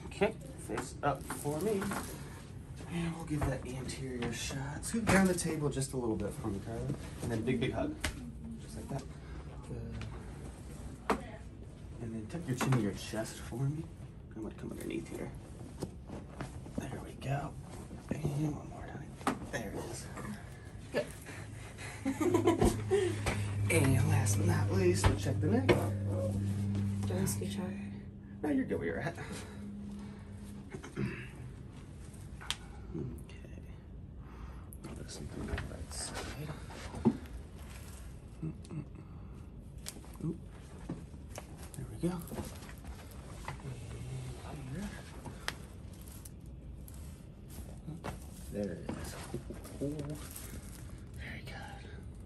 Okay, face up for me. And we'll give that anterior shot. Scoot down the table just a little bit for me, Carla. And then big, big hug. Just like that. Good. And then tuck your chin to your chest for me. I'm gonna come underneath here. There we go. And one more time. There it is. Good. And last but not least, we'll check the neck. Do I scooch out? No, you're good where you're at. Something on the right side. Oop. There we go.